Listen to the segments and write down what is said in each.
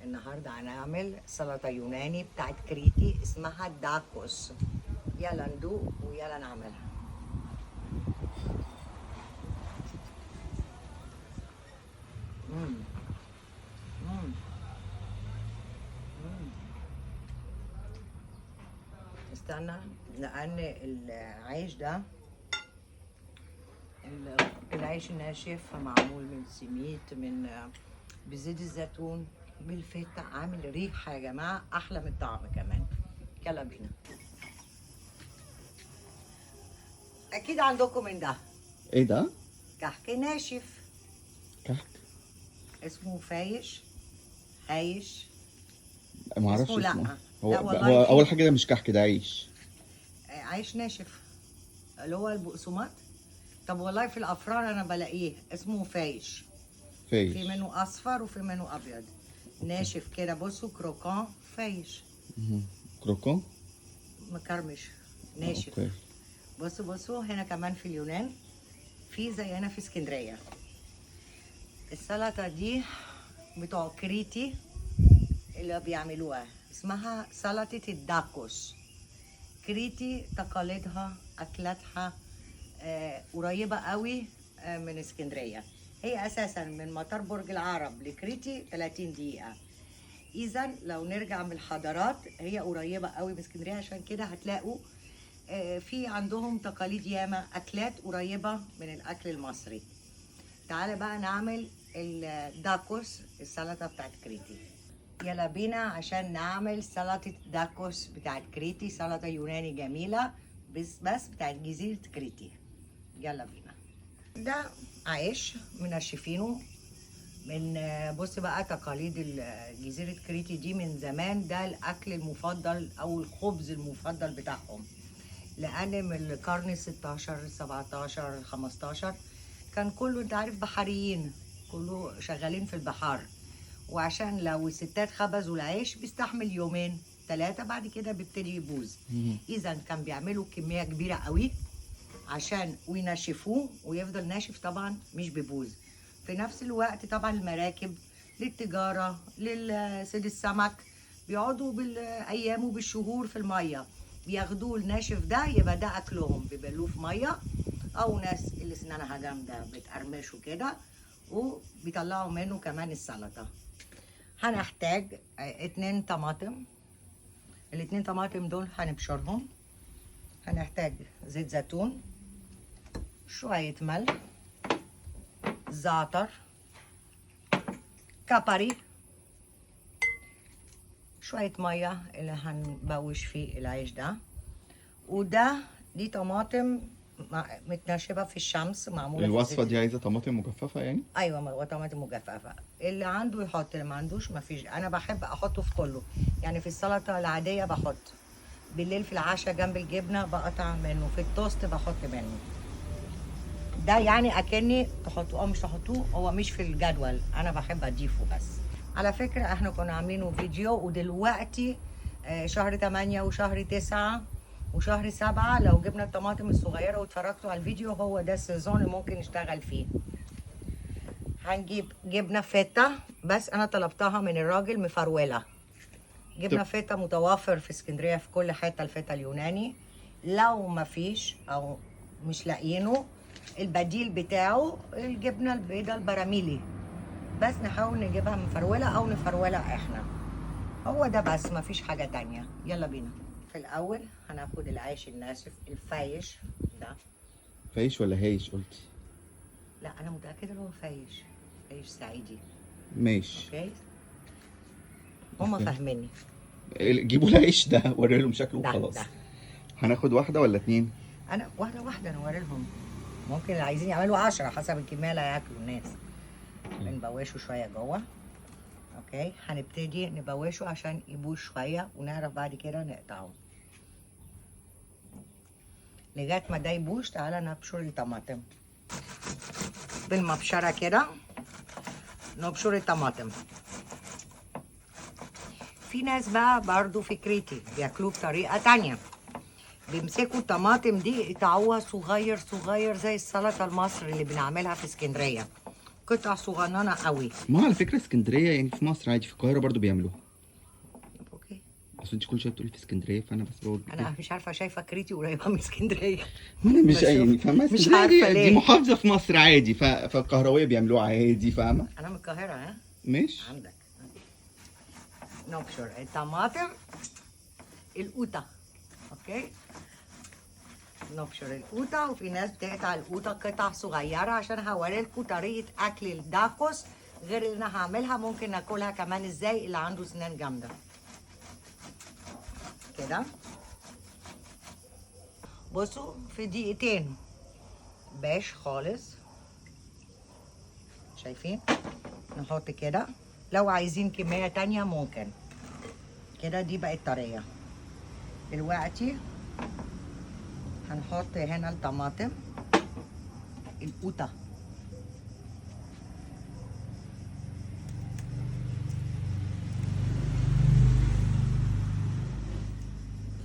النهارده هنعمل سلطه يوناني بتاعت كريتي اسمها داكوس. يلا ندوق ويلا نعملها. مم. مم. مم. استنى، لان العيش ده العيش الناشف معمول من سميد، من بزيت الزيتون، بالفته، عامل ريحه يا جماعه احلى من الطعم كمان. يلا بينا. اكيد عندكم من ده. ايه ده؟ كحك ناشف كحك؟ اسمه فايش، عيش معرفش اسمه. لا اسمه. لا هو والله هو اول في حاجه ده مش كحك، ده عيش. عيش ناشف اللي هو البقسماط. طب والله في الافران انا بلاقيه اسمه فايش. فايش. في منه اصفر وفي منه ابيض ناشف كده. بصوا كروكان فايش كروكون. مكرمش ناشف. اوكي. بصوا هنا كمان في اليونان في زي هنا في اسكندريه. السلطه دي بتوع كريتي اللي بيعملوها اسمها سلطه الداكوس. كريتي تقاليدها اكلاتها قريبه قوي من اسكندريه. هي اساسا من مطار برج العرب لكريتي 30 دقيقه. اذا لو نرجع من الحضارات هي قريبه قوي من اسكندريه، عشان كده هتلاقوا في عندهم تقاليد ياما، اكلات قريبه من الاكل المصري. تعالى بقى نعمل الداكوس، السلطه بتاعت كريتي. يلا بينا عشان نعمل سلطه داكوس بتاعت كريتي، سلطه يوناني جميله بس بتاعت جزيره كريتي. يلا بينا. ده عيش منشفينه من بص بقى تقاليد جزيرة كريتي دي من زمان. ده الأكل المفضل أو الخبز المفضل بتاعهم، لأن من القرن 16 17 15 كان كله أنت عارف بحريين، كله شغالين في البحار. وعشان لو الستات خبزوا العيش بيستحمل يومين ثلاثة، بعد كده بيبتدي يبوظ. إذا كان بيعملوا كمية كبيرة قوي عشان وينشفوه ويفضل ناشف، طبعا مش بيبوظ. في نفس الوقت طبعا المراكب للتجارة لصيد السمك بيقعدوا بالأيام وبالشهور في المية، بياخدوه الناشف ده يبقى ده أكلهم، بيبلوه في مية. أو ناس اللي سنانها جامدة بتقرمشوا كده وبيطلعوا منه كمان السلطة. هنحتاج 2 طماطم. ال2 طماطم دول هنبشرهم. هنحتاج زيت زيتون، شوية ملح، زعتر، كابري، شوية مية اللي هنبوش فيه العيش ده. دي طماطم متنشفة في الشمس، معمولة في الوصفه الزيت. دي عايزه طماطم مجففه يعني؟ ايوه طماطم مجففة. اللي عنده يحط، اللي ما عندوش مفيش. انا بحب احطه في كله، يعني في السلطة العادية بحط، بالليل في العشاء جنب الجبنة بقطع منه، في التوست بحط منه. ده يعني اكني تحطوه او مش تحطوه، هو مش في الجدول، انا بحب اضيفه بس. على فكره احنا كنا عاملينه فيديو، ودلوقتي شهر 8 وشهر 9 وشهر 7 لو جبنا الطماطم الصغيره واتفرجتوا على الفيديو، هو ده السيزون اللي ممكن نشتغل فيه. هنجيب جبنه فيتا، بس انا طلبتها من الراجل مفروله. جبنه فيتا متوفر في اسكندريه في كل حته، الفيتا اليوناني. لو مفيش او مش لاقيينه، البديل بتاعه الجبنه البيضاء البراميلي، بس نحاول نجيبها مفروله او نفرولها احنا. هو ده بس، مفيش حاجه تانية. يلا بينا. في الاول هناخد العيش الناشف الفايش ده. فايش ولا هايش قلتي؟ لا انا متاكده ان هو فايش، فايش صعيدي. ماشي. اوكي، هما أوكي. فاهميني. جيبوا العيش ده وري لهم شكله ده وخلاص. هناخد واحده ولا اتنين؟ انا واحده واحده نوري لهم، ممكن اللي عايزين يعملوا 10 حسب الكميه اللي هياكلوا الناس. بنبوشه شويه جوه. اوكي، هنبتدي نبوشه عشان يبوش شويه ونعرف بعد كده نقطعه لغايه ما ده يبوش. تعالى نبشر الطماطم بالمبشره كده، نبشر الطماطم. في ناس بقى برضو في كريتي بياكلوه بطريقه تانية، بيمسكوا الطماطم دي يقطعوها صغير صغير زي السلطه المصري اللي بنعملها في اسكندريه. قطع صغننه قوي. ما على فكره اسكندريه يعني في مصر عادي، في القاهره برضو بيعملوها. اوكي. اصل انت كل شويه بتقولي في اسكندريه، فانا بس بقول انا مش عارفه، شايفه كريتي قريبه من اسكندريه. ما انا مش بشوف. يعني فاهمه، مش اسكندريه عارفه دي ليه. محافظه في مصر عادي، فالقهرويه بيعملوها عادي، فاهمه. انا من القاهره ها. مش عندك. نبشر الطماطم القوطه. اوكي. نبشر القوطه، وفي ناس بتقطع القوطه قطع صغيره عشان هوري لكم طريقه اكل الداكوس غير اللي انا هعملها. ممكن ناكلها كمان ازاي اللي عنده سنان جامده. كده بصوا في دقيقتين باش خالص. شايفين؟ نحط كده. لو عايزين كمية تانية ممكن كده. دي بقت طرية. دلوقتي هنحط هنا الطماطم القوطة.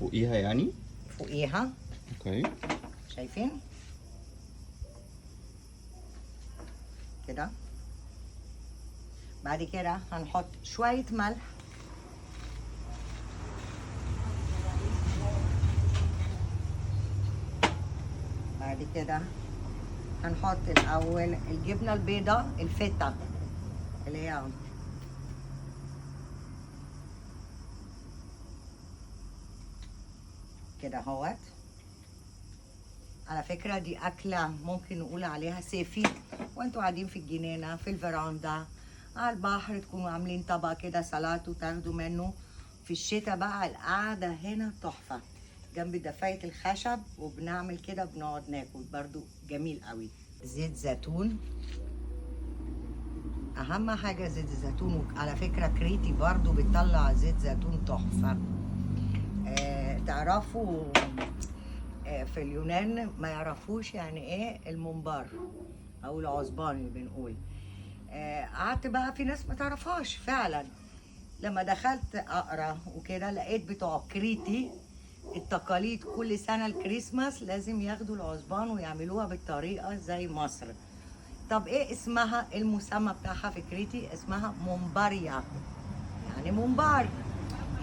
فوقيها يعني. فوقيها. اوكي. شايفين؟ كده. بعد كده هنحط شوية ملح. بعد كده هنحط الأول الجبنة البيضاء الفتا اللي هي كده اهوت. على فكرة دي أكلة ممكن نقول عليها صيفي، وانتوا قاعدين في الجنينة في الفراندا على البحر، تكونوا عاملين طبق كده سلطة وتاخدوا منه. في الشتاء بقى القعدة هنا تحفة جنب دفاية الخشب، وبنعمل كده بنقعد ناكل برضو جميل قوي. زيت زيتون أهم حاجة، زيت الزيتون. على فكرة كريتي برضو بتطلع زيت زيتون تحفة. تعرفوا في اليونان ما يعرفوش يعني ايه الممبار او العصبان اللي بنقول. قعدت بقى في ناس ما تعرفهاش فعلا. لما دخلت اقرا وكده لقيت بتوع كريتي التقاليد كل سنه الكريسماس لازم ياخدوا العصبان ويعملوها بالطريقه زي مصر. طب ايه اسمها؟ المسمى بتاعها في كريتي اسمها مومباريا، يعني ممبار.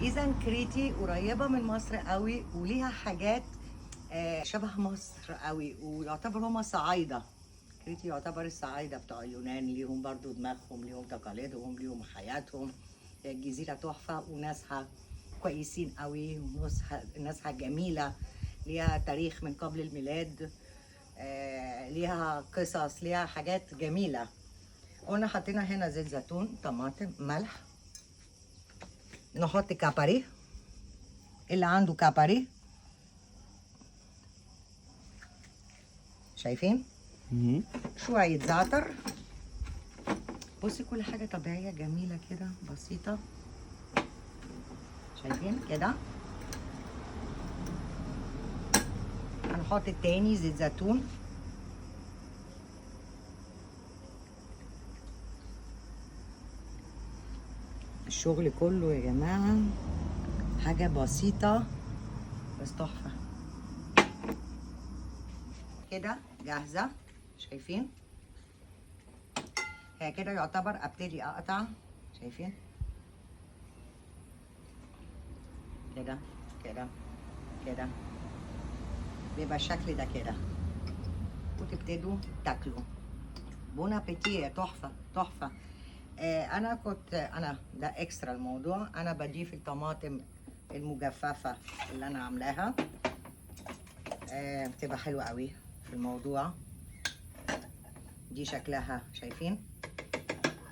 اذا كريتي قريبه من مصر قوي وليها حاجات شبه مصر قوي، ويعتبر هما صعايده. كريتي يعتبر الصعايده بتوع اليونان، ليهم برضو دماغهم، ليهم تقاليدهم، ليهم حياتهم. الجزيره تحفه وناسها كويسين قوي، وناسها جميله، ليها تاريخ من قبل الميلاد. ليها قصص، ليها حاجات جميله. قلنا حطينا هنا زيت زيتون، طماطم، ملح. نحط كابري، اللي عنده كابري. شايفين؟ شوية زعتر. بصي كل حاجة طبيعية جميلة كده بسيطة. شايفين كده؟ هنحط التاني زيت زيتون. الشغل كله يا جماعة حاجة بسيطة بس تحفة. كده جاهزة. شايفين؟ هي كده يعتبر ابتدي اقطع. شايفين؟ كده كده كده بيبقى الشكل ده كده، وتبتدوا تاكلوا. بون ابيتي. تحفة تحفة. انا ده اكسترا الموضوع، انا بضيف الطماطم المجففة اللي انا عاملاها. بتبقى حلوة قوي في الموضوع. دي شكلها شايفين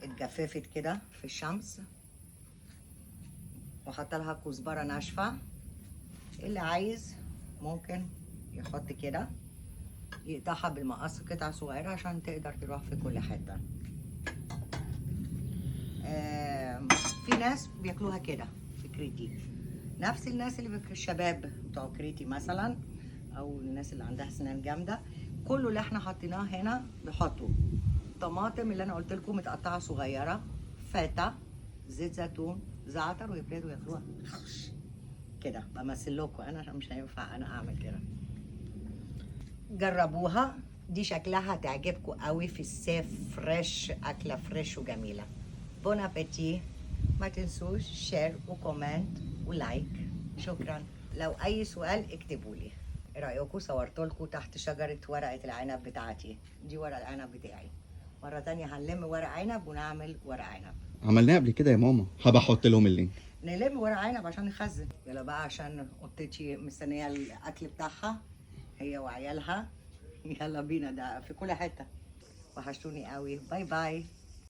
اتجففت كده في الشمس، وحط لها كزبرة ناشفة. اللي عايز ممكن يحط كده، يقطعها بالمقص قطع صغيرة عشان تقدر تروح في كل حتة. في ناس بياكلوها كده في كريتي، نفس الناس اللي الشباب بتوع كريتي مثلا، او الناس اللي عندها سنان جامده. كله اللي احنا حطيناه هنا بيحطوا طماطم اللي انا قلت لكم متقطعه صغيره، فتا، زيت زيتون، زعتر، ويبتدوا ياكلوها كده. بمثل لكم انا عشان مش هينفع انا اعمل كده. جربوها دي شكلها تعجبكم قوي في الصيف، فريش، أكلة فريش وجميلة. بون أبيتي. ما تنسوش شير وكومنت ولايك. شكرا. لو أي سؤال اكتبوا لي. ايه رأيكم صورت لكم تحت شجرة ورقة العنب بتاعتي؟ دي ورق العنب بتاعي. مرة تانية هنلم ورق عنب ونعمل ورق عنب. عملناه قبل كده يا ماما، هبقى احط لهم اللينك. نلم ورق عنب عشان نخزن. يلا بقى عشان قطتي مستنية الأكل بتاعها هي وعيالها. يلا بينا، ده في كل حتة. وحشتوني قوي. باي باي.